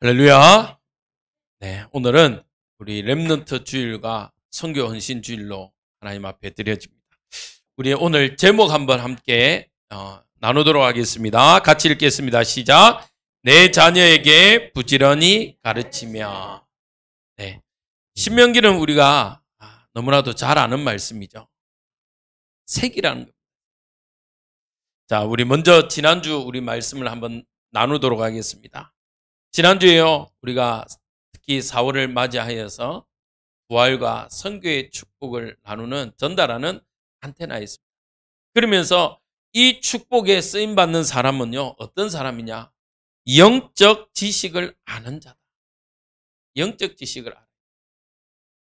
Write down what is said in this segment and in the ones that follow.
할렐루야. 네, 오늘은 우리 렘넌트 주일과 선교 헌신 주일로 하나님 앞에 드려집니다. 우리 오늘 제목 한번 함께 나누도록 하겠습니다. 같이 읽겠습니다. 시작. 내 자녀에게 부지런히 가르치며. 네, 신명기는 우리가 너무나도 잘 아는 말씀이죠. 색이라는 것. 자, 우리 먼저 지난주 우리 말씀을 한번 나누도록 하겠습니다. 지난주에요, 우리가 특히 4월을 맞이하여서 부활과 선교의 축복을 나누는 전달하는 안테나였습니다. 그러면서 이 축복에 쓰임받는 사람은요, 어떤 사람이냐? 영적 지식을 아는 자다. 영적 지식을 알아요.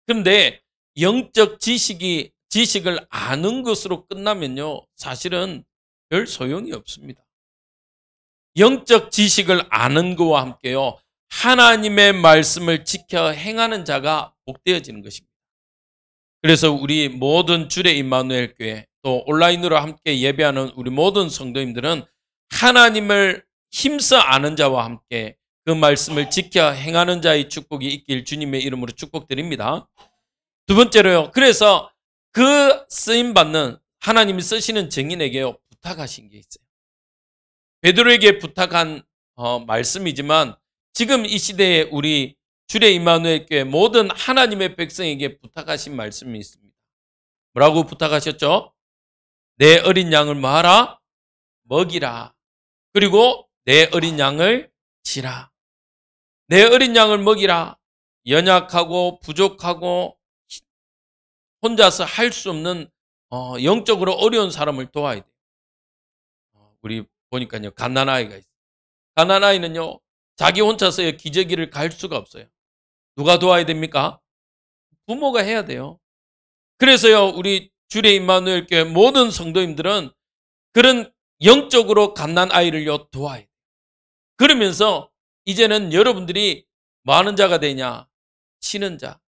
그런데 영적 지식을 아는 것으로 끝나면요, 사실은 별 소용이 없습니다. 영적 지식을 아는 것과 함께요, 하나님의 말씀을 지켜 행하는 자가 복되어지는 것입니다. 그래서 우리 모든 주례 임마누엘 교회 또 온라인으로 함께 예배하는 우리 모든 성도님들은 하나님을 힘써 아는 자와 함께 그 말씀을 지켜 행하는 자의 축복이 있길 주님의 이름으로 축복드립니다. 두 번째로요, 그래서 그 쓰임받는 하나님이 쓰시는 증인에게요, 부탁하신 게 있어요. 베드로에게 부탁한 말씀이지만 지금 이 시대에 우리 주례 임마누엘 교회 모든 하나님의 백성에게 부탁하신 말씀이 있습니다. 뭐라고 부탁하셨죠? 내 어린 양을 뭐하라? 먹이라. 그리고 내 어린 양을 치라. 내 어린 양을 먹이라. 연약하고 부족하고 혼자서 할 수 없는 영적으로 어려운 사람을 도와야 돼요. 우리 보니까요, 갓난아이가 있어요. 갓난아이는요, 자기 혼자서 기저귀를 갈 수가 없어요. 누가 도와야 됩니까? 부모가 해야 돼요. 그래서요, 우리 주례 임마누엘 교회 모든 성도님들은 그런 영적으로 갓난아이를요, 도와야 돼요. 그러면서 이제는 여러분들이 뭐 하는 자가 되냐? 치는 자,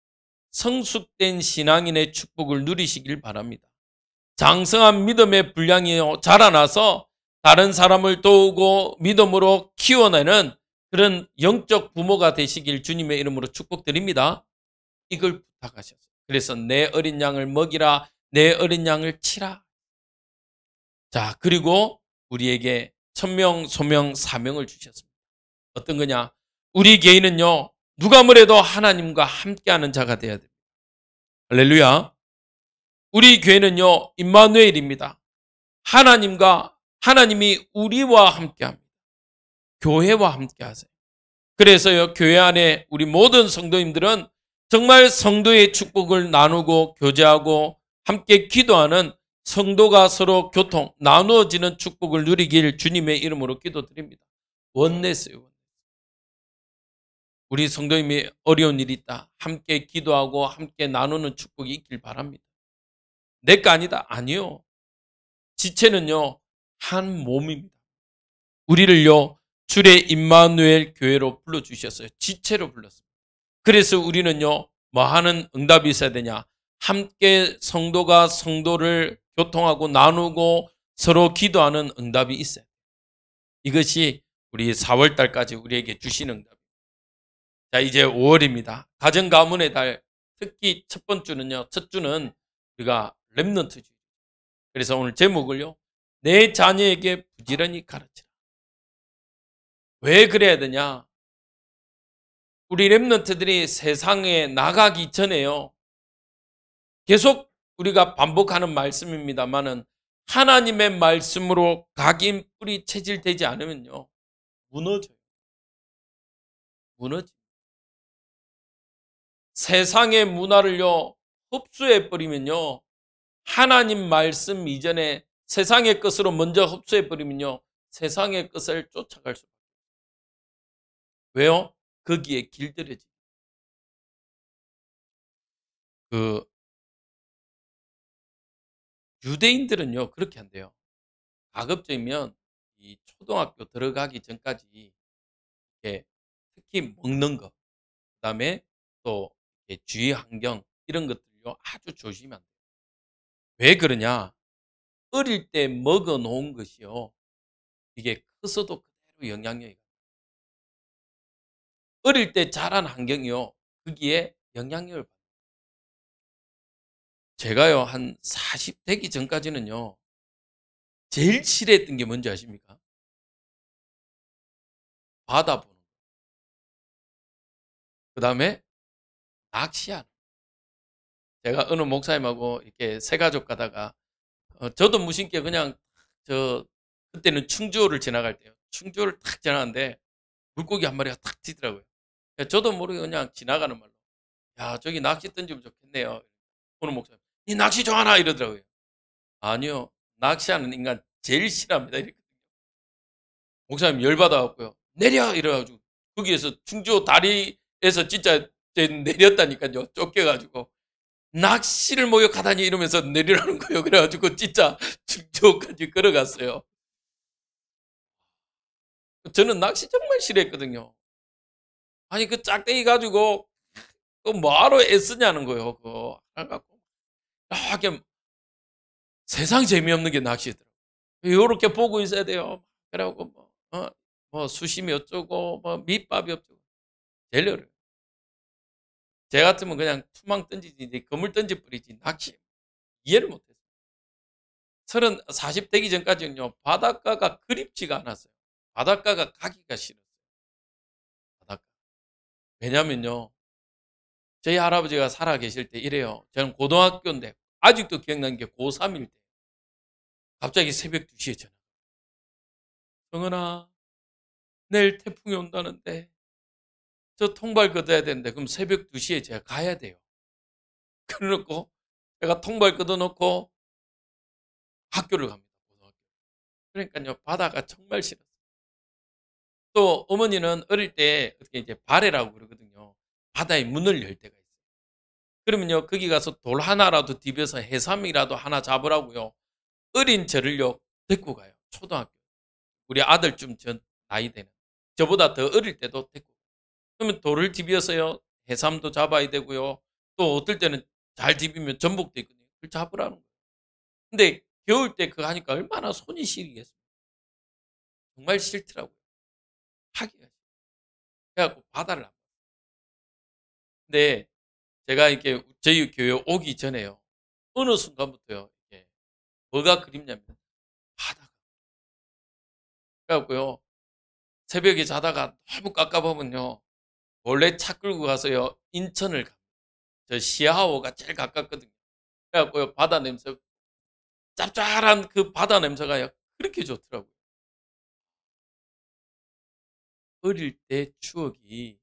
성숙된 신앙인의 축복을 누리시길 바랍니다. 장성한 믿음의 분량이 자라나서 다른 사람을 도우고 믿음으로 키워내는 그런 영적 부모가 되시길 주님의 이름으로 축복드립니다. 이걸 부탁하셨어요. 그래서 내 어린 양을 먹이라, 내 어린 양을 치라. 자, 그리고 우리에게 천명, 소명, 사명을 주셨습니다. 어떤 거냐? 우리 개인은요, 누가 뭐래도 하나님과 함께하는 자가 되어야 됩니다. 할렐루야. 우리 교회는요, 임마누엘입니다. 하나님이 우리와 함께합니다. 교회와 함께하세요. 그래서요, 교회 안에 우리 모든 성도님들은 정말 성도의 축복을 나누고 교제하고 함께 기도하는 성도가 서로 나누어지는 축복을 누리길 주님의 이름으로 기도드립니다. 원내스요. 우리 성도님이 어려운 일이 있다. 함께 기도하고 함께 나누는 축복이 있길 바랍니다. 내 거 아니다. 아니요. 지체는요, 한 몸입니다. 우리를요, 주의 임마누엘 교회로 불러주셨어요. 지체로 불렀습니다. 그래서 우리는요, 뭐 하는 응답이 있어야 되냐? 함께 성도가 성도를 교통하고 나누고 서로 기도하는 응답이 있어요. 이것이 우리 4월 달까지 우리에게 주신 응답입니다. 자, 이제 5월입니다. 가정 가문의 달, 특히 첫 번째는요, 첫 주는 우리가 렘넌트 주. 그래서 오늘 제목을요, 내 자녀에게 부지런히 가르치라. 왜 그래야 되냐? 우리 렘넌트들이 세상에 나가기 전에요, 계속 우리가 반복하는 말씀입니다만은 하나님의 말씀으로 각인 뿌리 체질되지 않으면요, 무너져요. 무너져. 세상의 문화를요, 흡수해 버리면요, 하나님 말씀 이전에 세상의 것으로 먼저 흡수해 버리면요, 세상의 것을 쫓아갈 수밖에 없어요. 왜요? 거기에 길들여지. 유대인들은요, 그렇게 한대요. 가급적이면 이 초등학교 들어가기 전까지 이렇게 특히 먹는 거, 그다음에 또 주위 환경 이런 것들요, 아주 조심하면 돼요. 왜 그러냐? 어릴 때 먹어 놓은 것이요, 이게 커서도 그대로 영향력이. 어릴 때 자란 환경이요. 거기에 영향력을 받아요. 제가요, 한 40 되기 전까지는요, 제일 싫어했던 게 뭔지 아십니까? 바다 보는 거. 그 다음에 낚시하는 거. 제가 어느 목사님하고 이렇게 세 가족 가다가, 저도 무심께 그냥, 그때는 충주호를 지나갈 때요. 충주호를 탁 지나가는데, 물고기 한 마리가 탁 튀더라고요. 저도 모르게 그냥 지나가는 말로, 야, 저기 낚시 던지면 좋겠네요. 어느 목사님, 이 낚시 좋아하나? 이러더라고요. 아니요. 낚시하는 인간 제일 싫어합니다. 이렇게. 목사님 열받아갖고요. 내려! 이래가지고, 거기에서 충주 다리에서 진짜 내렸다니까요. 쫓겨가지고. 낚시를 모욕하다니 이러면서 내리라는 거예요. 그래가지고 진짜 충주까지 걸어갔어요. 저는 낚시 정말 싫어했거든요. 아니, 그 짝대기 가지고, 그 뭐하러 애쓰냐는 거예요. 그거. 갖고 이렇게 세상 재미없는 게 낚시더라고요. 요렇게 보고 있어야 돼요. 그래갖고 뭐 수심이 어쩌고 뭐 밑밥이 어쩌고 제일 어려워요. 제 같으면 그냥 투망 던지지 그물 던지 뿌리지 낚시 이해를 못했어요. 40 되기 전까지는요. 바닷가가 그립지가 않았어요. 바닷가가 가기가 싫었어요. 바닷가. 왜냐면요. 저희 할아버지가 살아 계실 때 이래요. 저는 고등학교인데 아직도 기억나는 게 고3일 때 갑자기 새벽 2시에 전화. 정은아, 내일 태풍이 온다는데 저 통발 걷어야 되는데 그럼 새벽 2시에 제가 가야 돼요. 그래놓고 제가 통발 걷어놓고 학교를 갑니다. 고등학교. 그러니까요. 바다가 정말 싫었어요. 또 어머니는 어릴 때 어떻게 이제 바래라고 그러거든요. 바다에 문을 열 때가 있어요. 그러면요. 거기 가서 돌 하나라도 디벼서 해삼이라도 하나 잡으라고요. 어린 저를요. 데리고 가요. 초등학교. 우리 아들쯤 전 나이 되는. 저보다 더 어릴 때도 데리고 가요. 그러면 돌을 디벼서요. 해삼도 잡아야 되고요. 또 어떨 때는 잘 디비면 전복도 있거든요. 그걸 잡으라는 거예요. 근데 겨울 때 그거 하니까 얼마나 손이 시리겠어요. 정말 싫더라고요. 하기가. 그래갖고 바다를 안. 근데 제가 이렇게 저희 교회 오기 전에요. 어느 순간부터요. 이게 뭐가 그립냐면 바다가. 그래갖고요. 새벽에 자다가 너무 깝깝하면요. 원래 차 끌고 가서요. 인천을 가. 저 시하오가 제일 가깝거든요. 그래갖고요. 바다 냄새, 짭짤한 그 바다 냄새가 그렇게 좋더라고요. 어릴 때 추억이,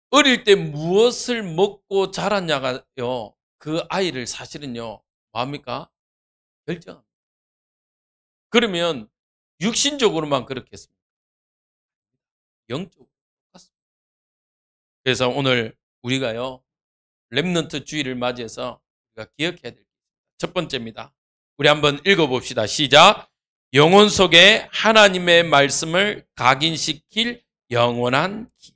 어릴 때 무엇을 먹고 자랐냐가요. 그 아이를 사실은요. 뭐합니까? 결정합니다. 그러면 육신적으로만 그렇겠습니까? 영적으로 똑같습니다. 그래서 오늘 우리가요. 렘넌트 주의를 맞이해서 우리가 기억해야 될 게 있습니다. 첫 번째입니다. 우리 한번 읽어봅시다. 시작. 영혼 속에 하나님의 말씀을 각인시킬 영원한 기회.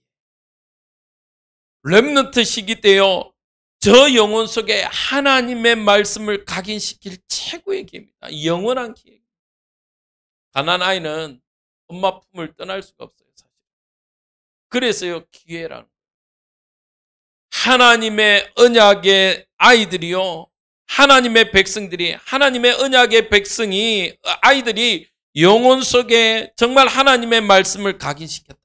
렘넌트 시기 때요. 저 영혼 속에 하나님의 말씀을 각인시킬 최고의 기회입니다. 영원한 기회. 가난 아이는 엄마 품을 떠날 수가 없어요. 사실. 그래서요. 기회라는. 하나님의 언약의 아이들이요. 하나님의 백성들이, 하나님의 언약의 백성이, 아이들이 영혼 속에 정말 하나님의 말씀을 각인시켰다.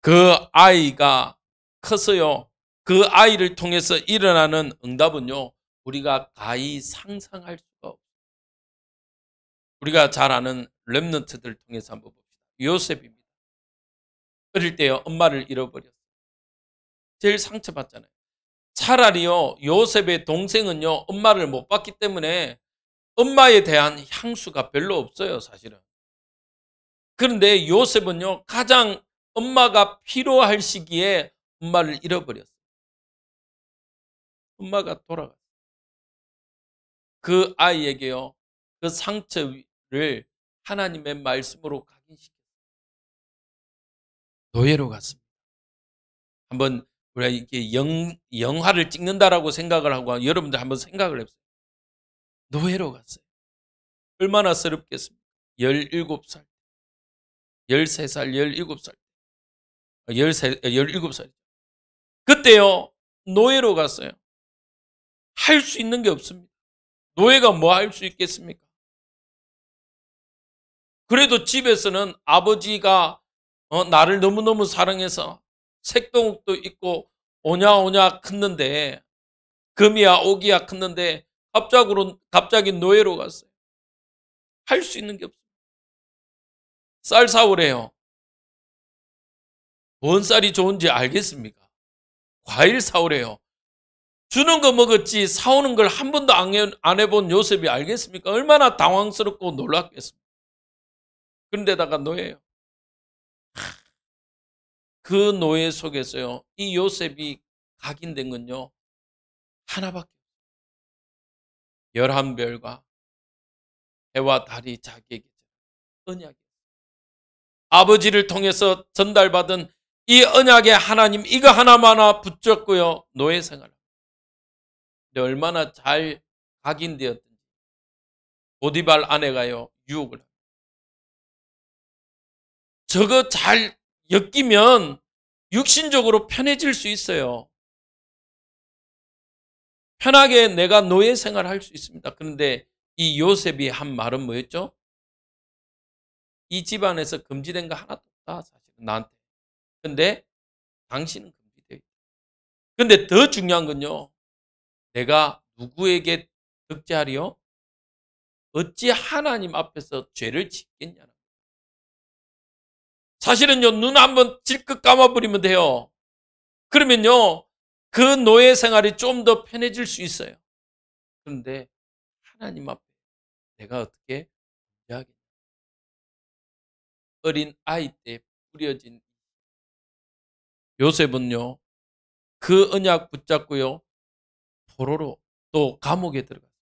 그 아이가 커서요. 그 아이를 통해서 일어나는 응답은요. 우리가 가히 상상할 수가 없어요. 우리가 잘 아는 렘넌트들 통해서 한번 봅시다. 요셉입니다. 어릴 때요. 엄마를 잃어버렸어요. 제일 상처받잖아요. 차라리요. 요셉의 동생은요. 엄마를 못 봤기 때문에 엄마에 대한 향수가 별로 없어요. 사실은. 그런데 요셉은요. 가장 엄마가 필요할 시기에 엄마를 잃어버렸어요. 엄마가 돌아갔어요. 그 아이에게요. 그 상처를 하나님의 말씀으로 각인시켰어요. 노예로 갔습니다. 한번 우리가 이렇게 영화를 찍는다라고 생각을 하고 여러분들 한번 생각을 해보세요. 노예로 갔어요. 얼마나 서럽겠습니까? 17살. 13살, 17살, 17살. 그때요, 노예로 갔어요. 할 수 있는 게 없습니다. 노예가 뭐 할 수 있겠습니까? 그래도 집에서는 아버지가 나를 너무너무 사랑해서 색동욱도 있고 오냐오냐 컸는데, 금이야 오기야 컸는데 갑자기 노예로 갔어요. 할 수 있는 게 없어요. 쌀 사오래요. 뭔 쌀이 좋은지 알겠습니까? 과일 사오래요. 주는 거 먹었지 사오는 걸 한 번도 안 해본 요셉이 알겠습니까? 얼마나 당황스럽고 놀랐겠습니까? 그런데다가 노예예요. 그 노예 속에서요, 이 요셉이 각인된 건요, 하나밖에 없어요. 11별과 해와 달이 자기에게 언약이에요. 아버지를 통해서 전달받은 이 언약의 하나님, 이거 하나만 붙잡고요, 노예 생활. 얼마나 잘 각인되었든지 보디발 아내가요, 유혹을 합니다. 저거 잘 엮이면 육신적으로 편해질 수 있어요. 편하게 내가 노예 생활을 할 수 있습니다. 그런데 이 요셉이 한 말은 뭐였죠? 이 집안에서 금지된 거 하나도 없다, 사실은 나한테. 근데 당신은 금지되어 있다. 근데 더 중요한 건요, 내가 누구에게 득죄하리요? 어찌 하나님 앞에서 죄를 짓겠냐는. 사실은요, 눈 한번 질끗 감아버리면 돼요. 그러면요, 그 노예 생활이 좀 더 편해질 수 있어요. 그런데 하나님 앞에 내가 어떻게 이야기? 어린 아이 때 뿌려진 요셉은요, 그 언약 붙잡고요, 포로로 또 감옥에 들어갔어요.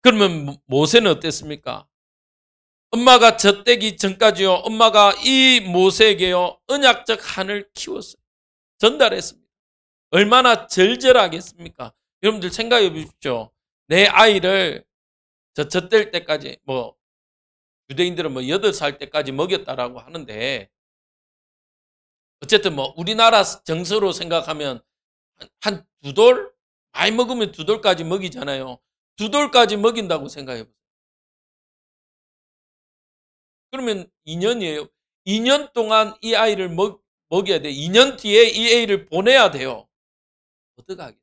그러면 모세는 어땠습니까? 엄마가 젖대기 전까지요, 엄마가 이 모세에게요, 언약적 한을 키웠어요. 전달했습니다. 얼마나 절절하겠습니까? 여러분들 생각해 보십시오. 내 아이를 젖댈 때까지, 유대인들은 8살 때까지 먹였다라고 하는데, 어쨌든 우리나라 정서로 생각하면 한 2돌? 많이 먹으면 2돌까지 먹이잖아요. 2돌까지 먹인다고 생각해 보세요. 그러면 2년이에요. 2년 동안 이 아이를 먹여야 돼. 2년 뒤에 이 아이를 보내야 돼요. 어떡하겠어요?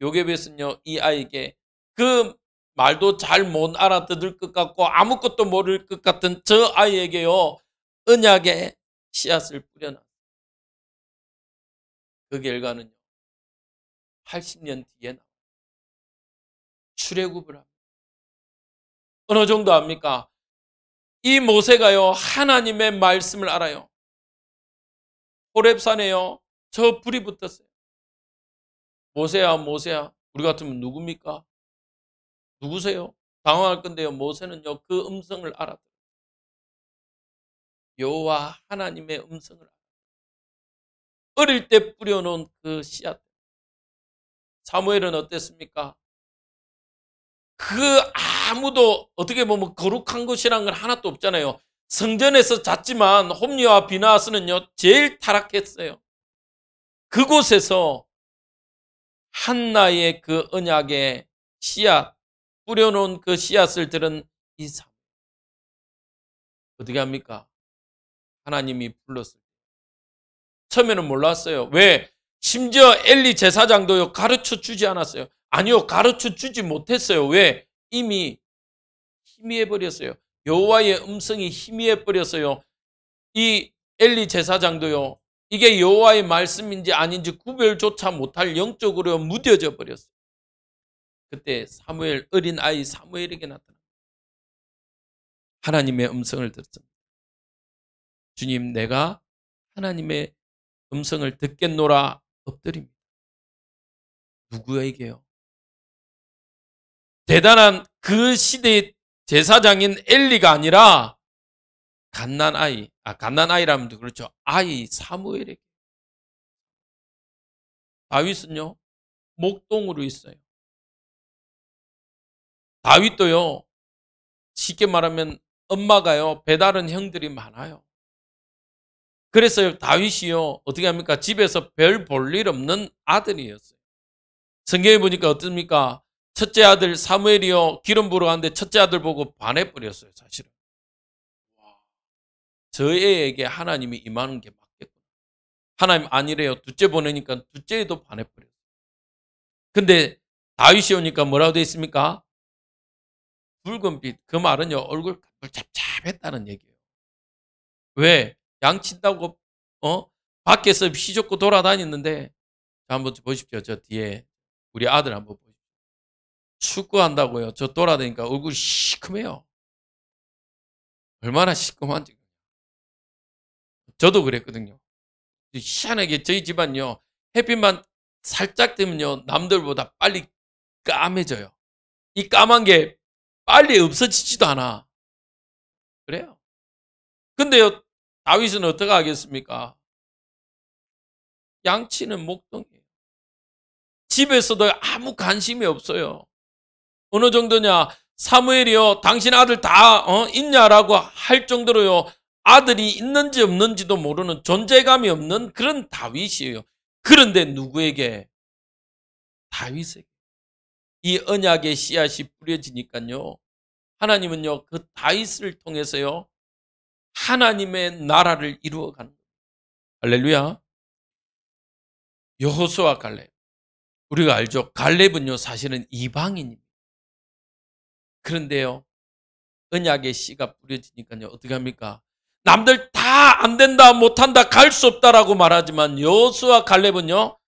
요셉은요, 이 아이에게 그 말도 잘 못 알아듣을 것 같고 아무것도 모를 것 같은 저 아이에게요, 언약의 씨앗을 뿌려놔. 그 결과는요, 80년 뒤에 출애굽을 합니다. 어느 정도 압니까? 이 모세가요, 하나님의 말씀을 알아요. 호렙산에요, 저 불이 붙었어요. 모세야, 모세야, 우리 같으면 누굽니까? 누구세요? 당황할 건데요, 모세는요, 그 음성을 알았어요. 여호와 하나님의 음성을 알았어요. 어릴 때 뿌려놓은 그 씨앗. 사무엘은 어땠습니까? 그 아무도 어떻게 보면 거룩한 것이란 건 하나도 없잖아요. 성전에서 잤지만 홈리와 비나하스는요, 제일 타락했어요. 그곳에서 한나의 그 언약의 씨앗, 뿌려놓은 그 씨앗을 들은 이 사람, 어떻게 합니까? 하나님이 불렀을 때 처음에는 몰랐어요. 왜? 심지어 엘리 제사장도요, 가르쳐 주지 않았어요. 아니요, 가르쳐 주지 못했어요. 왜? 이미 희미해 버렸어요. 여호와의 음성이 희미해 버렸어요. 이 엘리 제사장도요, 이게 여호와의 말씀인지 아닌지 구별조차 못할 영적으로 무뎌져 버렸어요. 그때 사무엘, 어린 아이 사무엘에게 나타나 하나님의 음성을 들었습니다. 주님, 내가 하나님의 음성을 듣겠노라 엎드립니다. 누구에게요? 대단한 그 시대의 제사장인 엘리가 아니라 갓난아이라면 그렇죠. 아이 사무엘에게. 다윗은요, 목동으로 있어요. 다윗도요, 쉽게 말하면 엄마가요, 배다른 형들이 많아요. 그래서 다윗이요, 어떻게 합니까? 집에서 별 볼 일 없는 아들이었어요. 성경에 보니까 어떻습니까? 첫째 아들 사무엘이요, 기름 부으러 갔는데 첫째 아들 보고 반해버렸어요, 사실은. 저 애에게 하나님이 임하는 게 맞겠구나. 하나님 아니래요. 둘째 보내니까 둘째도 반해버렸어요. 근데 다윗이 오니까 뭐라고 되어 있습니까? 붉은 빛. 그 말은요, 얼굴 짭짭했다는 얘기예요. 왜? 양친다고, 밖에서 휘젓고 돌아다녔는데, 한번 보십시오. 저 뒤에 우리 아들 한번 보십시오. 축구한다고요. 저 돌아다니까 얼굴이 시커매요. 얼마나 시커먼지. 저도 그랬거든요. 희한하게 저희 집안요, 햇빛만 살짝 되면요, 남들보다 빨리 까매져요. 이 까만 게 빨리 없어지지도 않아. 그래요. 근데요, 다윗은 어떻게 하겠습니까? 양치는 목동이에요. 집에서도 아무 관심이 없어요. 어느 정도냐? 사무엘이요, 당신 아들 다 있냐라고 할 정도로요, 아들이 있는지 없는지도 모르는 존재감이 없는 그런 다윗이에요. 그런데 누구에게? 다윗에게. 이 언약의 씨앗이 뿌려지니까요, 하나님은요, 그 다윗을 통해서요, 하나님의 나라를 이루어가는 거예요. 할렐루야. 여호수아 갈렙. 우리가 알죠? 갈렙은요, 사실은 이방인입니다. 그런데요, 언약의 씨가 뿌려지니까요, 어떻게 합니까? 남들 다 안 된다, 못한다, 갈 수 없다라고 말하지만 여호수아 갈렙은요,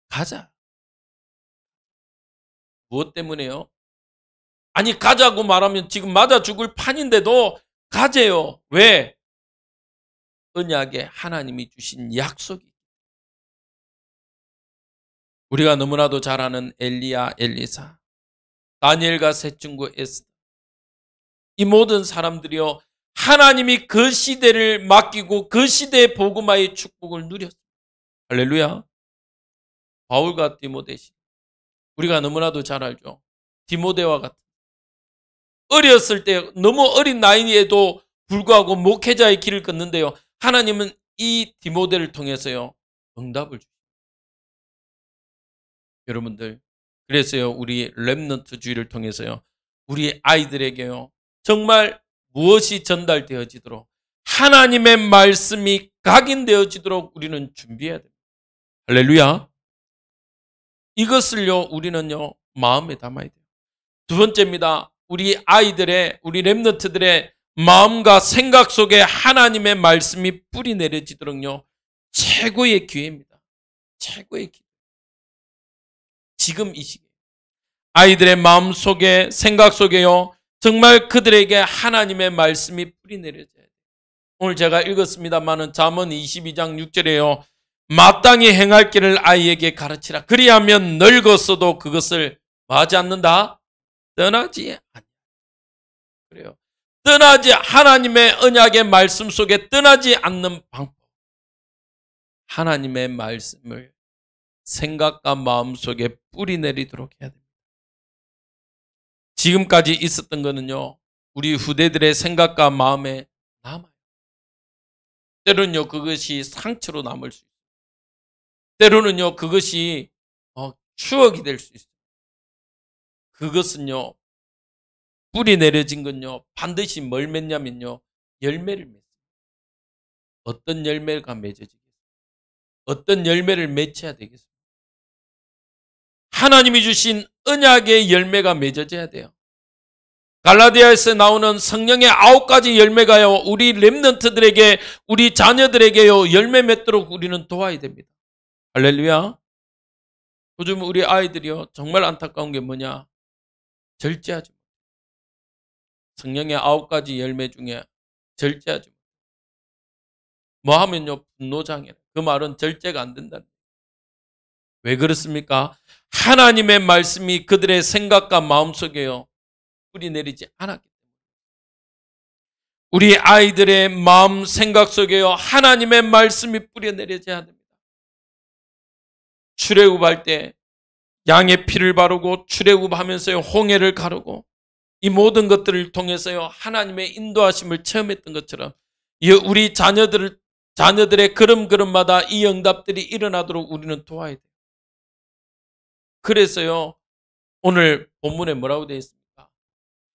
가자. 무엇 때문에요? 아니, 가자고 말하면 지금 맞아 죽을 판인데도 가재요. 왜? 언약에 하나님이 주신 약속이. 우리가 너무나도 잘 아는 엘리야, 엘리사, 다니엘과 셋 친구 에스더, 이 모든 사람들이요, 하나님이 그 시대를 맡기고 그 시대의 복음화의 축복을 누렸습니다. 할렐루야. 바울과 디모데, 우리가 너무나도 잘 알죠. 디모데와 같은, 어렸을 때 너무 어린 나이에도 불구하고 목회자의 길을 걷는데요, 하나님은 이 디모데를 통해서요, 응답을 주십니다. 여러분들, 그래서요, 우리 렘넌트주의를 통해서요, 우리 아이들에게요, 정말 무엇이 전달되어지도록, 하나님의 말씀이 각인되어지도록 우리는 준비해야 됩니다. 할렐루야. 이것을요, 우리는요, 마음에 담아야 돼요. 두 번째입니다. 우리 아이들의, 우리 렘넌트들의 마음과 생각 속에 하나님의 말씀이 뿌리 내려지도록요, 최고의 기회입니다. 최고의 기회. 지금 이 시기에 아이들의 마음 속에, 생각 속에요, 정말 그들에게 하나님의 말씀이 뿌리 내려져야 돼요. 오늘 제가 읽었습니다마는 잠언 22장 6절에요. 마땅히 행할 길을 아이에게 가르치라. 그리하면 늙었어도 그것을 뭐하지 않는다? 떠나지 않는다. 그래요. 떠나지, 하나님의 언약의 말씀 속에 떠나지 않는 방법. 하나님의 말씀을 생각과 마음 속에 뿌리 내리도록 해야 됩니다. 지금까지 있었던 거는요, 우리 후대들의 생각과 마음에 남아요. 때로는요, 그것이 상처로 남을 수 있어요. 때로는요, 그것이 추억이 될 수 있어요. 그것은요, 뿌리 내려진 건요, 반드시 뭘 맺냐면요, 열매를 맺습니다. 어떤 열매가 맺어지겠어요? 어떤 열매를 맺혀야 되겠어요? 하나님이 주신 언약의 열매가 맺어져야 돼요. 갈라디아에서 나오는 성령의 9가지 열매가요, 우리 렘넌트들에게, 우리 자녀들에게요, 열매 맺도록 우리는 도와야 됩니다. 할렐루야. 요즘 우리 아이들이요, 정말 안타까운 게 뭐냐? 절제하지 못해요. 성령의 9가지 열매 중에 절제하지 못해요. 뭐 하면요, 분노장애. 그 말은 절제가 안 된다는 거예요. 왜 그렇습니까? 하나님의 말씀이 그들의 생각과 마음속에요, 뿌리 내리지 않았기 때문에. 우리 아이들의 마음, 생각 속에요, 하나님의 말씀이 뿌리 내려져야 됩니다. 출애굽할 때 양의 피를 바르고 출애굽하면서요, 홍해를 가르고, 이 모든 것들을 통해서요, 하나님의 인도하심을 체험했던 것처럼 우리 자녀들의 걸음걸음마다 이 응답들이 일어나도록 우리는 도와야 돼요. 그래서요, 오늘 본문에 뭐라고 되어 있습니까?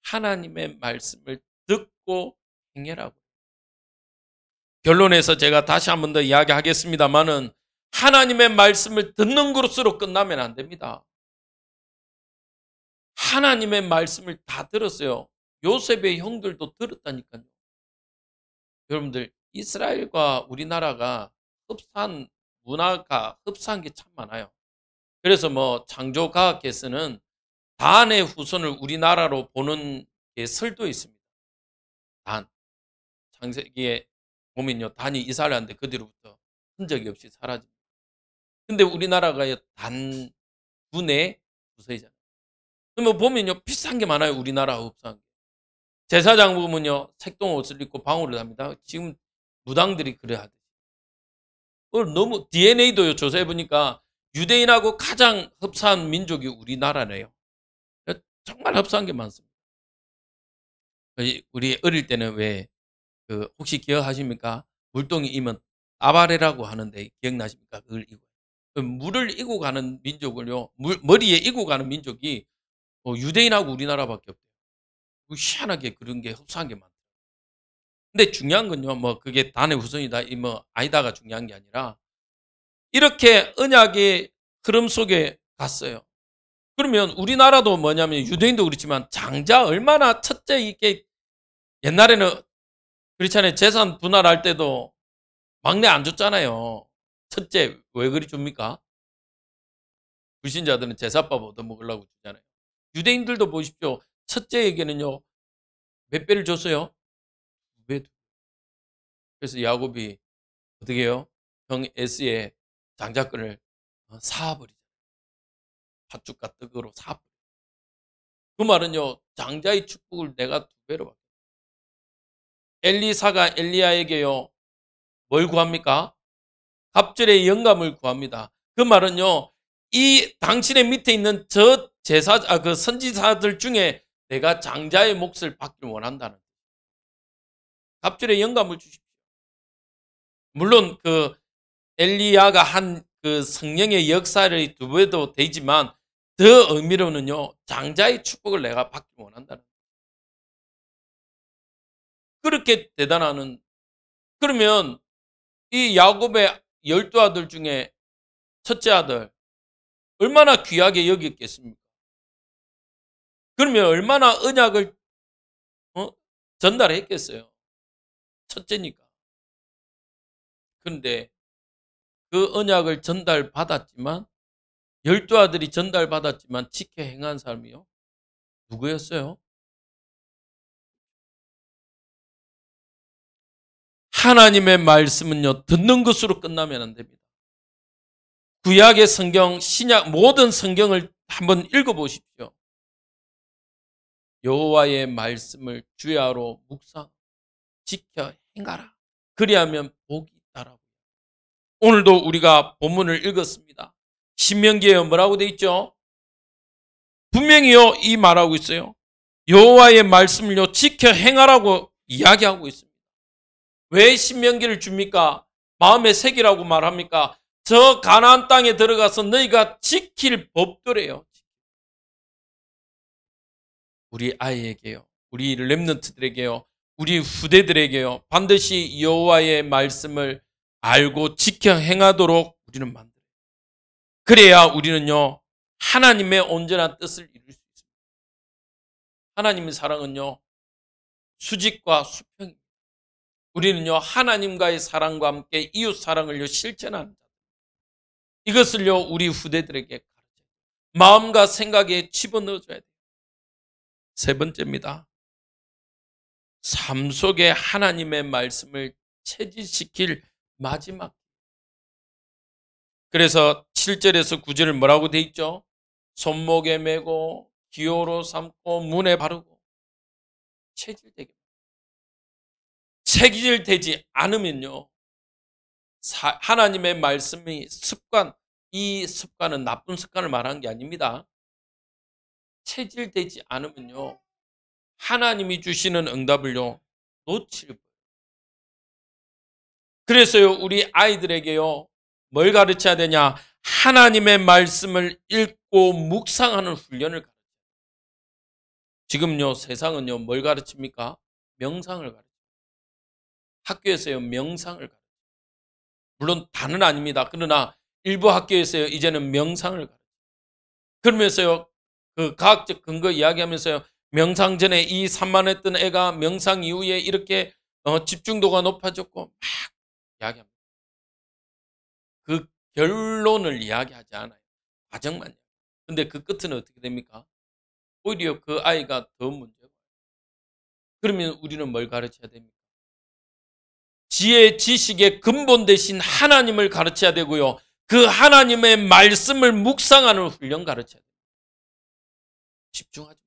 하나님의 말씀을 듣고 행해라고. 결론에서 제가 다시 한 번 더 이야기하겠습니다만은, 하나님의 말씀을 듣는 것으로 끝나면 안 됩니다. 하나님의 말씀을 다 들었어요. 요셉의 형들도 들었다니까요. 여러분들, 이스라엘과 우리나라가 흡사한 문화가 흡사한 게 참 많아요. 그래서 뭐 창조과학에서는 단의 후손을 우리나라로 보는 게 설도 있습니다. 단, 창세기에 보면요, 단이 이사를 하는데 그 뒤로부터 흔적이 없이 사라집니다. 근데 우리나라가 단군의 후손이잖아요. 그러면 보면요, 비슷한 게 많아요. 우리나라하고 흡사한 게. 제사장 보면요, 색동 옷을 입고 방울을 합니다. 지금 무당들이 그래 하듯이. 너무 DNA도요, 조사해 보니까 유대인하고 가장 흡사한 민족이 우리나라네요. 정말 흡사한 게 많습니다. 우리 어릴 때는 혹시 기억하십니까? 물동이 이면 아바레라고 하는데 기억나십니까? 그걸 물을 이고 가는 민족을요, 머리에 이고 가는 민족이 유대인하고 우리나라밖에 없대요. 희한하게 그런 게 흡사한 게 많아요. 근데 중요한 건요, 뭐 그게 단의 후손이다, 아니다가 중요한 게 아니라, 이렇게 언약의 흐름 속에 갔어요. 그러면 우리나라도 뭐냐면, 유대인도 그렇지만 장자 얼마나 첫째 이게, 옛날에는 그렇잖아요. 재산 분할할 때도 막내 안 줬잖아요. 첫째 왜 그리 줍니까? 불신자들은 제사밥 얻어먹으려고 주잖아요. 유대인들도 보십시오. 첫째에게는요, 몇 배를 줬어요? 2배. 그래서 야곱이 어떻게 해요? 형 에스의 장자권을 사버리죠. 팥죽과 떡으로 사버리죠. 그 말은요, 장자의 축복을 내가 2배로 받고. 엘리사가 엘리야에게요, 뭘 구합니까? 갑절의 영감을 구합니다. 그 말은요, 이 당신의 밑에 있는 그 선지자들 중에 내가 장자의 몫을 받길 원한다는. 갑절의 영감을 주십시오. 물론 그 엘리야가 한 그 성령의 역사를 2배도 되지만, 더 의미로는요, 장자의 축복을 내가 받길 원한다는. 그렇게 대단한. 그러면 이 야곱의 12아들 중에 첫째 아들 얼마나 귀하게 여겼겠습니까? 그러면 얼마나 언약을 전달했겠어요. 첫째니까. 그런데 그 언약을 전달받았지만, 12아들이 전달받았지만 지켜 행한 사람이요, 누구였어요? 하나님의 말씀은요, 듣는 것으로 끝나면 안 됩니다. 구약의 성경, 신약 모든 성경을 한번 읽어보십시오. 여호와의 말씀을 주야로 묵상, 지켜 행하라. 그리하면 복이 있다라고. 오늘도 우리가 본문을 읽었습니다. 신명기에 뭐라고 돼 있죠? 분명히요, 이 말하고 있어요. 여호와의 말씀을요, 지켜 행하라고 이야기하고 있습니다. 왜 신명기를 줍니까? 마음의 색이라고 말합니까? 저 가나안 땅에 들어가서 너희가 지킬 법도래요. 우리 아이에게요, 우리 렘넌트들에게요, 우리 후대들에게요, 반드시 여호와의 말씀을 알고 지켜 행하도록 우리는 만들어요. 그래야 우리는요, 하나님의 온전한 뜻을 이룰 수 있습니다. 하나님의 사랑은요, 수직과 수평입니다. 우리는요, 하나님과의 사랑과 함께 이웃 사랑을요, 실천하는 자. 이것을요, 우리 후대들에게 가르쳐요. 마음과 생각에 집어넣어줘야 돼요. 세 번째입니다. 삶 속에 하나님의 말씀을 체질시킬 마지막. 그래서 7절에서 9절을 뭐라고 돼 있죠? 손목에 메고 기호로 삼고 문에 바르고. 체질되게. 체질되지 않으면요, 하나님의 말씀이 이 습관은 나쁜 습관을 말하는 게 아닙니다. 체질되지 않으면요, 하나님이 주시는 응답을요, 놓칠 거예요. 그래서요, 우리 아이들에게요, 뭘 가르쳐야 되냐? 하나님의 말씀을 읽고 묵상하는 훈련을 가르쳐요. 지금요, 세상은요, 뭘 가르칩니까? 명상을 가르쳐요. 학교에서요, 명상을 가르쳐요. 물론 다는 아닙니다. 그러나 일부 학교에서요, 이제는 명상을 가르쳐요. 그러면서요, 그 과학적 근거 이야기하면서요, 명상 전에 이 산만했던 애가 명상 이후에 이렇게 집중도가 높아졌고 막 이야기합니다. 그 결론을 이야기하지 않아요. 과정만. 근데 그 끝은 어떻게 됩니까? 오히려 그 아이가 더 문제고. 그러면 우리는 뭘 가르쳐야 됩니까? 지혜, 지식의 근본 대신 하나님을 가르쳐야 되고요. 그 하나님의 말씀을 묵상하는 훈련 가르쳐야 돼요. 집중하죠.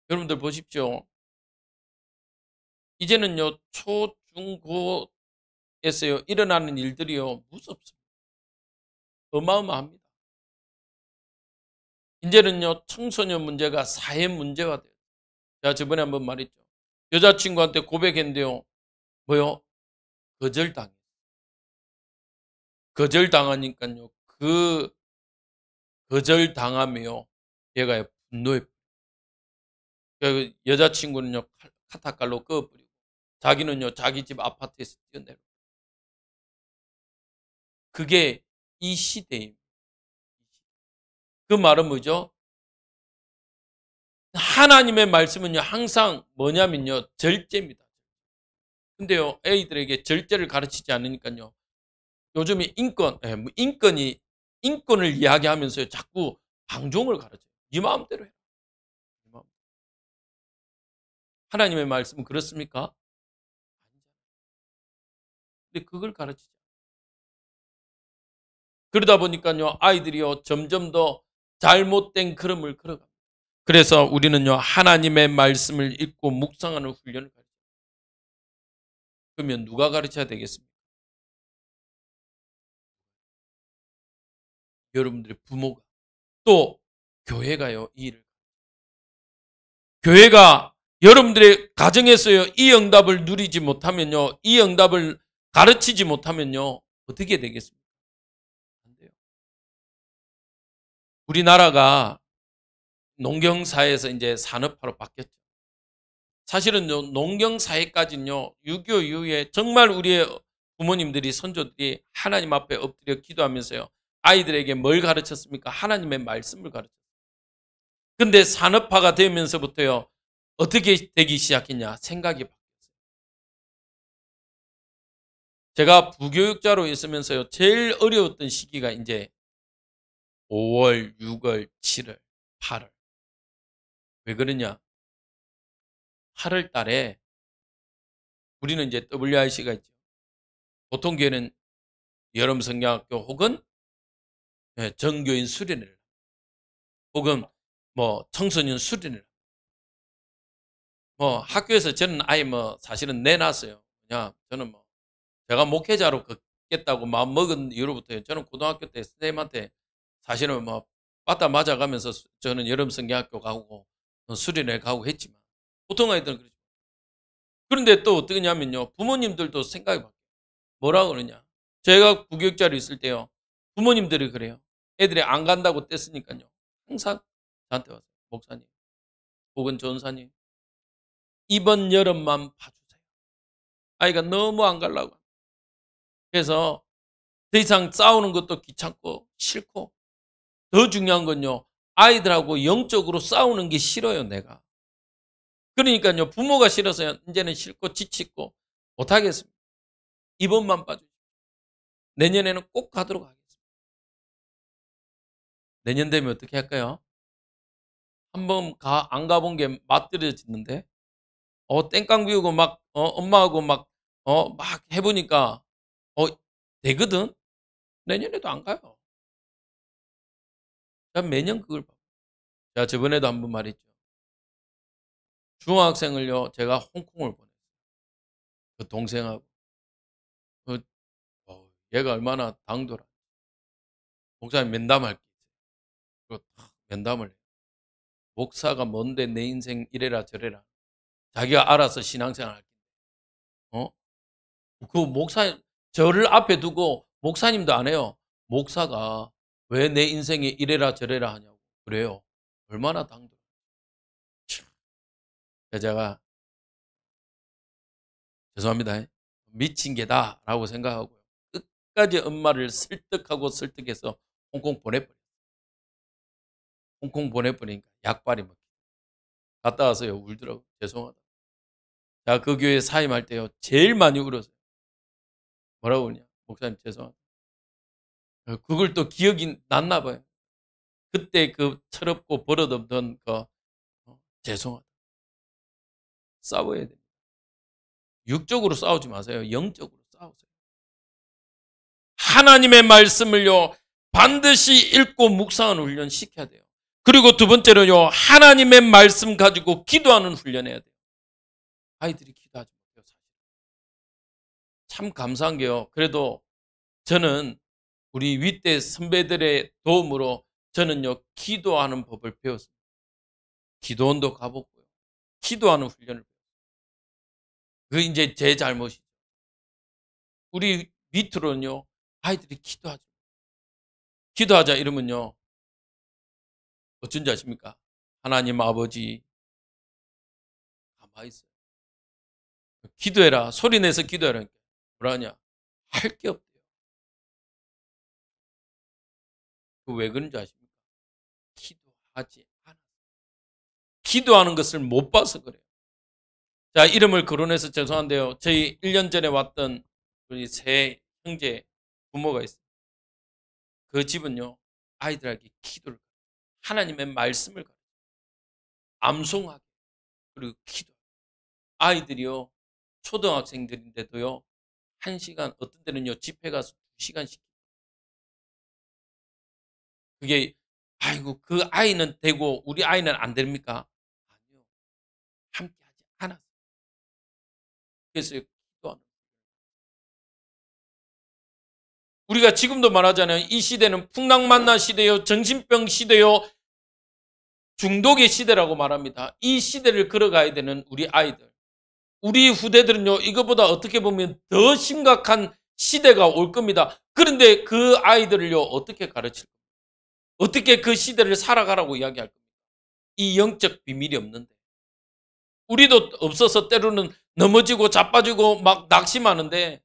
여러분들 보십시오. 이제는요, 초, 중, 고에서요, 일어나는 일들이요, 무섭습니다. 어마어마합니다. 이제는요, 청소년 문제가 사회 문제가 돼요. 제가 저번에 한번 말했죠. 여자친구한테 고백했는데요, 뭐요? 거절당. 거절당하니까요, 그 거절당하며요, 얘가 분노에, 그 여자친구는요, 카타칼로 그어버리고, 자기는요, 자기 집 아파트에서 뛰어내려. 그게 이 시대입니다. 그 말은 뭐죠? 하나님의 말씀은요, 항상 뭐냐면요, 절제입니다. 근데요, 애들에게 절제를 가르치지 않으니까요, 요즘에 인권을 이야기하면서요, 자꾸 방종을 가르쳐요. 네 마음대로 해. 네 마음. 하나님의 말씀은 그렇습니까? 근데 그걸 가르치지. 그러다 보니까요, 아이들이요, 점점 더 잘못된 걸음을 걸어갑니다. 그래서 우리는요, 하나님의 말씀을 읽고 묵상하는 훈련을 가르쳐요. 그러면 누가 가르쳐야 되겠습니까? 여러분들의 부모가. 또 교회가요, 이 일을. 교회가 여러분들의 가정에서요, 이 응답을 누리지 못하면요, 이 응답을 가르치지 못하면요, 어떻게 되겠습니까? 안 돼요. 우리나라가 농경사회에서 이제 산업화로 바뀌었죠. 사실은 농경사회까지는요, 6.25 이후에 정말 우리의 부모님들이, 선조들이 하나님 앞에 엎드려 기도하면서요, 아이들에게 뭘 가르쳤습니까? 하나님의 말씀을 가르쳤어요. 근데 산업화가 되면서부터요, 어떻게 되기 시작했냐? 생각이 바뀌었어요. 제가 부교육자로 있으면서요, 제일 어려웠던 시기가 이제 5월, 6월, 7월, 8월. 왜 그러냐? 8월 달에 우리는 이제 WRC가 있죠. 보통 교회는 여름 성경학교 혹은 정교인 수련회를, 혹은 뭐 청소년 수련회를, 뭐 학교에서 저는 아예 뭐 사실은 내놨어요. 그냥 저는 뭐 제가 목회자로 걷겠다고 마음 먹은 이후로부터 저는 고등학교 때 선생님한테 사실은 뭐 빠따 맞아가면서 저는 여름 성경학교 가고 수련회 가고 했지만 보통 아이들은 그렇죠. 그런데 또 어떠냐면요, 부모님들도 생각이 바뀌어요. 뭐라 그러냐? 제가 부교육자로 있을 때요, 부모님들이 그래요. 애들이 안 간다고 뗐으니까요, 항상 저한테 와서 목사님 혹은 전사님, 이번 여름만 봐주세요. 아이가 너무 안 가려고. 그래서 더 이상 싸우는 것도 귀찮고 싫고, 더 중요한 건요, 아이들하고 영적으로 싸우는 게 싫어요, 내가. 그러니까요, 부모가 싫어서 이제는 싫고 지치고 못하겠습니다. 이번만 봐주세요. 내년에는 꼭 가도록 하겠습니다. 내년 되면 어떻게 할까요? 한번 안 가본 게 맛들어지는데, 땡깡 비우고 막, 엄마하고 막, 막 해보니까, 어, 되거든? 내년에도 안 가요. 제가 매년 그걸 봐요. 제가 저번에도 한번 말했죠. 중학생을요, 제가 홍콩을 보냈어요. 그 동생하고. 그, 얘가 얼마나 당돌한. 목사님 면담할 게 있어요. 그거 탁 면담을 해요. 목사가 뭔데 내 인생 이래라 저래라. 자기가 알아서 신앙생활 할 어? 그 목사, 저를 앞에 두고 목사님도 안 해요. 목사가 왜 내 인생에 이래라 저래라 하냐고. 그래요. 얼마나 당돌. 제가 죄송합니다. 미친 개다라고 생각하고요. 끝까지 엄마를 설득하고 설득해서 홍콩 보내버려요. 홍콩 보내버리니까 약발이 먹혀. 갔다 와서요 울더라고. 죄송하다. 자, 그 교회 사임할 때요 제일 많이 울었어요. 뭐라고 그러냐. 목사님 죄송하다. 그걸 또 기억이 났나 봐요. 그때 그 철없고 버릇없던 그 죄송하다. 싸워야 됩니다. 육적으로 싸우지 마세요. 영적으로 싸우세요. 하나님의 말씀을요 반드시 읽고 묵상하는 훈련 시켜야 돼요. 그리고 두 번째로요 하나님의 말씀 가지고 기도하는 훈련해야 돼요. 아이들이 기도하지 못해요. 사실. 참 감사한 게요. 그래도 저는 우리 윗대 선배들의 도움으로 저는요 기도하는 법을 배웠습니다. 기도원도 가보고요. 기도하는 훈련을 배웠어요. 그게 이제 제 잘못이죠. 우리 밑으로는요 아이들이 기도하죠. 기도하자 이러면요 어쩐지 아십니까? 하나님 아버지 가만히 있어요. 기도해라. 소리내서 기도해라. 뭐라냐? 할 게 없대요. 그 왜 그런지 아십니까? 기도하지 않아. 기도하는 것을 못 봐서 그래요. 자, 이름을 거론해서 죄송한데요. 저희 1년 전에 왔던 우리 세 형제 부모가 있어요. 그 집은요, 아이들에게 기도를, 하나님의 말씀을 암송하게, 그리고 기도. 아이들이요, 초등학생들인데도요, 1시간, 어떤 때는요, 집회 가서 2시간씩. 그게, 아이고, 그 아이는 되고, 우리 아이는 안 됩니까? 아니요. 함께 하지 않았어요. 그래서 기도하는. 우리가 지금도 말하잖아요. 이 시대는 풍랑만나 시대요, 정신병 시대요, 중독의 시대라고 말합니다. 이 시대를 걸어가야 되는 우리 아이들. 우리 후대들은요, 이거보다 어떻게 보면 더 심각한 시대가 올 겁니다. 그런데 그 아이들을요, 어떻게 가르칠 겁니까? 어떻게 그 시대를 살아가라고 이야기할 겁니까? 이 영적 비밀이 없는데. 우리도 없어서 때로는 넘어지고 자빠지고 막 낙심하는데,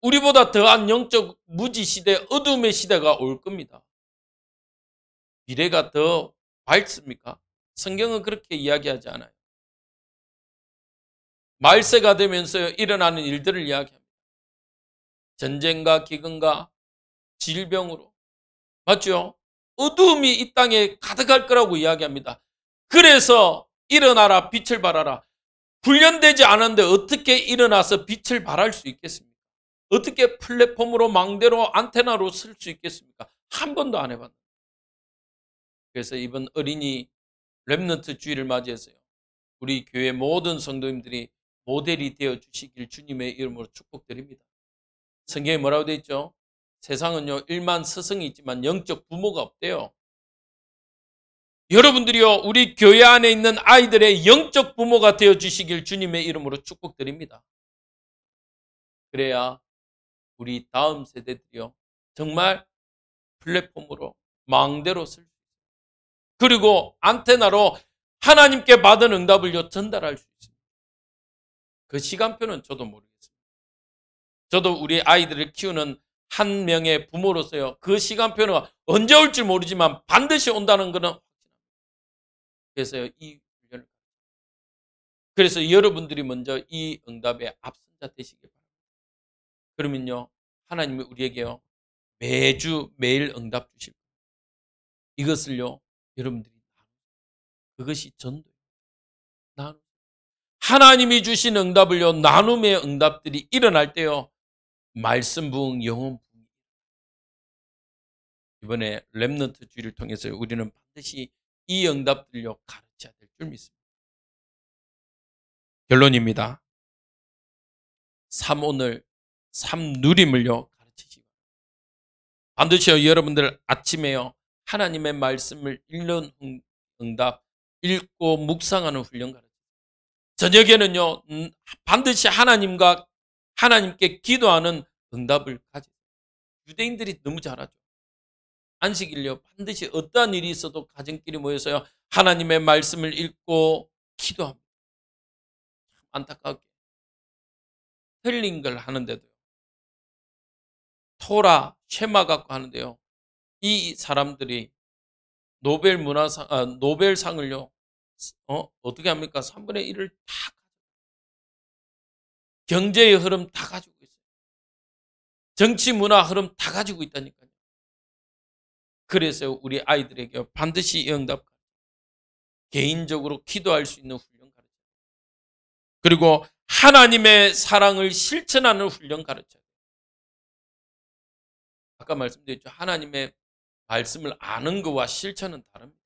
우리보다 더한 영적 무지 시대, 어둠의 시대가 올 겁니다. 미래가 더 밝습니까? 성경은 그렇게 이야기하지 않아요. 말세가 되면서 일어나는 일들을 이야기합니다. 전쟁과 기근과 질병으로. 맞죠? 어둠이 이 땅에 가득할 거라고 이야기합니다. 그래서 일어나라, 빛을 발하라. 훈련되지 않은데 어떻게 일어나서 빛을 발할 수 있겠습니까? 어떻게 플랫폼으로 망대로 안테나로 쓸 수 있겠습니까? 한 번도 안 해봤는데. 그래서 이번 어린이 렘넌트 주일을 맞이해서요. 우리 교회 모든 성도님들이 모델이 되어 주시길 주님의 이름으로 축복드립니다. 성경에 뭐라고 되어 있죠? 세상은요 1만 스승이 있지만 영적 부모가 없대요. 여러분들이요 우리 교회 안에 있는 아이들의 영적 부모가 되어 주시길 주님의 이름으로 축복드립니다. 그래야 우리 다음 세대들이요 정말 플랫폼으로 망대로 쓸 수 있어요. 그리고 안테나로 하나님께 받은 응답을요 전달할 수 있습니다. 그 시간표는 저도 모르겠습니다. 저도 우리 아이들을 키우는 한 명의 부모로서요. 그 시간표는 언제 올 줄 모르지만 반드시 온다는 것은 확신합니다. 그래서요. 그래서 여러분들이 먼저 이 응답의 앞선자 되시기 바랍니다. 그러면요. 하나님이 우리에게요. 매주 매일 응답 주실 거예요. 이것을요. 여러분들이 그것이 전도예요. 하나님이 주신 응답을요. 나눔의 응답들이 일어날 때요. 말씀 부흥, 영혼 부흥. 이번에 렘넌트 주의를 통해서 우리는 반드시 이 응답들요 가르쳐야 될 줄 믿습니다. 결론입니다. 삶 오늘 삶 누림을요 가르치시기 바랍니다. 반드시요 여러분들 아침에요 하나님의 말씀을 읽는 응답 읽고 묵상하는 훈련 가르쳐요. 저녁에는요, 반드시 하나님께 기도하는 응답을 가져요. 유대인들이 너무 잘하죠. 안식일요, 반드시 어떠한 일이 있어도 가정끼리 모여서요, 하나님의 말씀을 읽고 기도합니다. 안타깝게 틀린 걸 하는데도요, 토라, 쉐마 갖고 하는데요, 이 사람들이 노벨상을요, 어떻게 합니까? 3분의 1을 다, 경제의 흐름 다 가지고 있어요. 정치 문화 흐름 다 가지고 있다니까요. 그래서 우리 아이들에게 반드시 이 응답, 개인적으로 기도할 수 있는 훈련 가르쳐요. 그리고 하나님의 사랑을 실천하는 훈련 가르쳐요. 아까 말씀드렸죠. 하나님의 말씀을 아는 것과 실천은 다릅니다.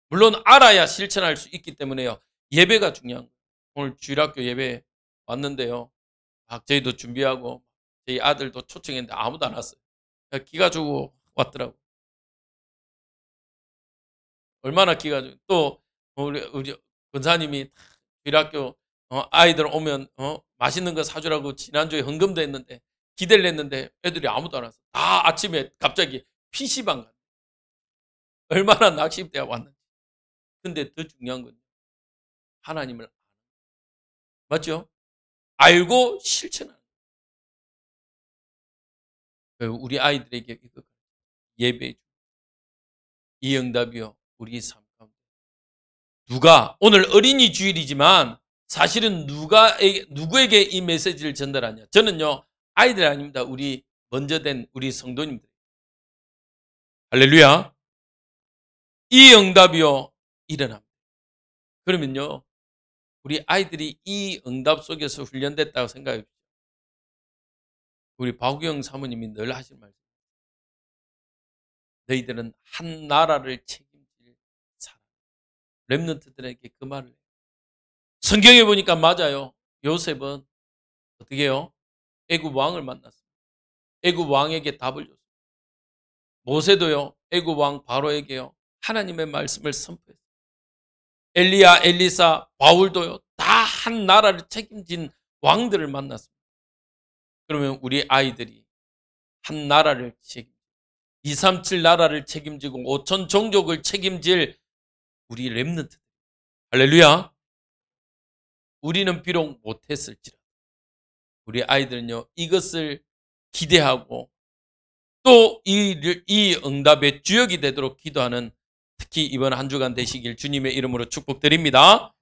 물론 알아야 실천할 수 있기 때문에요. 예배가 중요한 거예요. 오늘 주일학교 예배 왔는데요. 저희도 준비하고 저희 아들도 초청했는데 아무도 안 왔어요. 기가 주고 왔더라고. 얼마나 기가 주고. 또 우리 권사님이 주일학교 아이들 오면 맛있는 거 사주라고 지난주에 헌금도 했는데 기대를 했는데 애들이 아무도 안 왔어. 다 아침에 갑자기 PC방 가. 얼마나 낙심되어 왔는지. 근데 더 중요한 건 하나님을 맞죠? 알고 실천하는 거예요. 우리 아이들에게 이거 예배, 이 응답이요, 우리 삶 가운데 누가 오늘 어린이 주일이지만 사실은 누구에게 이 메시지를 전달하냐? 저는요, 아이들 아닙니다. 우리 먼저 된 우리 성도님들. 할렐루야. 이 응답이요, 일어납니다. 그러면요, 우리 아이들이 이 응답 속에서 훈련됐다고 생각해 보십시오. 우리 박우영 사모님이 늘 하시는 말씀. 너희들은 한 나라를 책임질 사람. 렘넌트들에게 그 말을 해요. 성경에 보니까 맞아요. 요셉은 어떻게 해요? 애굽 왕을 만났습니다. 애굽 왕에게 답을 줬습니다. 모세도요, 애굽 왕 바로에게요, 하나님의 말씀을 선포했어요. 엘리야, 엘리사, 바울도요, 다 한 나라를 책임진 왕들을 만났습니다. 그러면 우리 아이들이 한 나라를 237 나라를 책임지고 5천 종족을 책임질 우리 렘넌트. 할렐루야. 우리는 비록 못했을지라도 우리 아이들은요, 이것을 기대하고 또 이 응답의 주역이 되도록 기도하는, 특히 이번 한 주간 되시길 주님의 이름으로 축복드립니다.